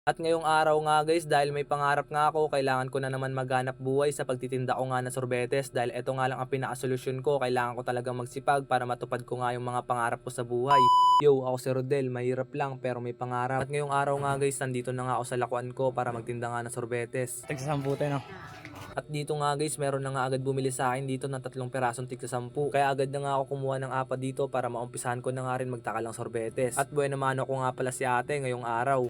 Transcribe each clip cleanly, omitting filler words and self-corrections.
At ngayong araw nga guys, dahil may pangarap nga ako, kailangan ko na naman maghanap buhay sa pagtitinda ko nga ng sorbetes. Dahil eto nga lang ang pinakasolusyon ko, kailangan ko talagang magsipag para matupad ko nga yung mga pangarap ko sa buhay. Yo, ako si Rodel, mahirap lang pero may pangarap. At ngayong araw nga guys, nandito na nga ako sa lakuan ko para magtinda nga ng sorbetes. Tagsasampu tayo, no? At dito nga guys, meron na nga agad bumili sa akin dito ng 3 pirasong tig sa 10. Kaya agad na nga ako kumuha ng 4 dito para maumpisahan ko na nga rin magtakalang sorbetes. At buena mano ko nga pala si ate ngayong araw.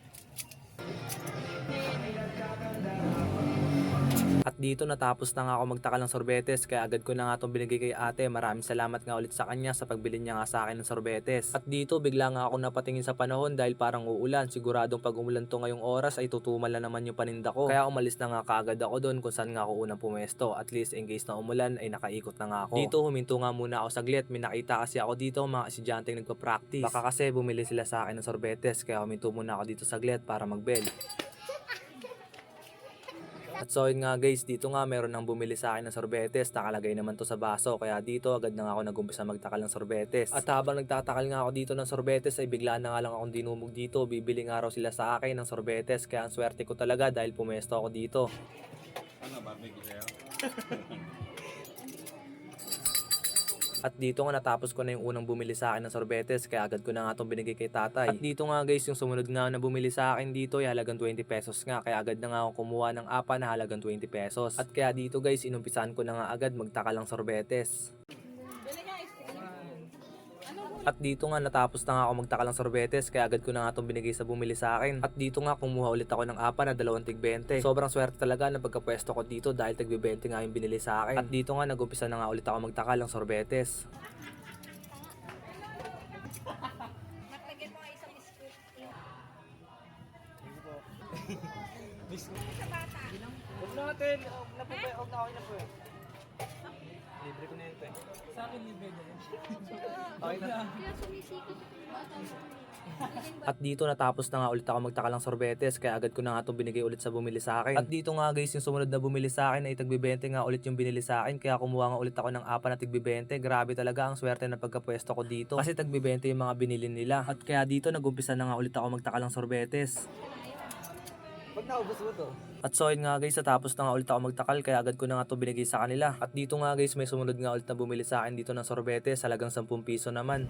At dito natapos na nga ako magtakal ng sorbetes, kaya agad ko na nga itong binigay kay ate. Maraming salamat nga ulit sa kanya sa pagbili niya nga sa akin ng sorbetes. At dito bigla nga ako napatingin sa panahon dahil parang uulan. Siguradong pag umulan to ngayong oras ay tutumal na naman yung paninda ko. Kaya umalis na nga kaagad ako doon kung saan nga ako unang pumesto. At least in case na umulan ay nakaikot na nga ako. Dito huminto nga muna ako saglit. May nakita kasi ako dito mga estudyanteng nagpa-practice. Baka kasi bumili sila sa akin ng sorbetes, kaya huminto muna ako dito saglit para mag-bell. At so yun nga guys, dito nga meron nang bumili sa akin ng sorbetes, nakalagay naman to sa baso, kaya dito agad na nga ako nag-umpisa magtakal ng sorbetes. At habang nagtatakal nga ako dito ng sorbetes ay bigla na nga lang akong dinumog dito, bibili nga raw sila sa akin ng sorbetes, kaya ang swerte ko talaga dahil pumesto ako dito. Ano ba, may sa'yo? At dito nga natapos ko na yung unang bumili sa akin ng sorbetes, kaya agad ko na nga itong binigay kay tatay. At dito nga guys, yung sumunod nga na bumili sa akin dito ay halagang 20 pesos nga, kaya agad na nga ako kumuha ng 4 na halagang 20 pesos. At kaya dito guys, inumpisahan ko na nga agad magtakal ng sorbetes. At dito nga natapos na nga ako magtakal ng sorbetes, kaya agad ko na nga itong binigay sa bumili sa akin. At dito nga kumuha ulit ako ng 4 na 2 tig 20. Sobrang swerte talaga na pagkapwesto ko dito dahil tig 20 nga yung binili sa akin. At dito nga nag-umpisa na nga ulit ako magtakal ng sorbetes. Maglagyan mo nga isang biskuit. Biscuit. Sa bata. Huwag natin. Huwag na po. Huwag na okay na po eh. Libre ko na yun eh. Sa akin libre na yun. Okay na. Kaya sumisikat yung bata. At dito natapos na nga ulit ako magtakal ng sorbetes, kaya agad ko na nga itong binigay ulit sa bumili sa akin. At dito nga guys, yung sumunod na bumili sa akin ay tagbi-20 nga ulit yung binili sa akin, kaya kumuha nga ulit ako ng 4 na tigbi-20. Grabe talaga ang swerte na pagkapwesto ko dito, kasi tagbi-20 yung mga binili nila. At kaya dito nagumpisa na nga ulit ako magtakal ng sorbetes. Pag naubos mo to. At so yun nga guys, natapos na nga ulit ako magtakal, kaya agad ko na nga ito binigay sa kanila. At dito nga guys, may sumunod nga ulit na bumili sa akin dito ng sorbetes, halagang 10 piso naman.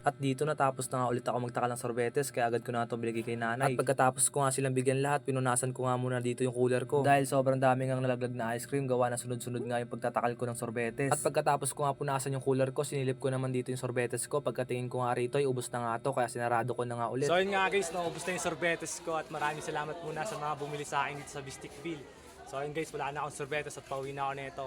At dito natapos na nga ulit ako magtakal ng sorbetes, kaya agad ko na ito binigay kay nanay. At pagkatapos ko nga silang bigyan lahat, pinunasan ko nga muna dito yung cooler ko. Dahil sobrang dami ngang nalaglag na ice cream, gawa na sunod-sunod nga yung pagtatakal ko ng sorbetes. At pagkatapos ko nga punasan yung cooler ko, sinilip ko naman dito yung sorbetes ko. Pagkatingin ko nga rito, ay ubos na nga to, kaya sinarado ko na nga ulit. So yun nga guys, naubos na yung sorbetes ko at maraming salamat muna sa mga bumili sa akin dito sa Bistikville. So yun guys, wala na akong sorbetes at pauwi na ako nito.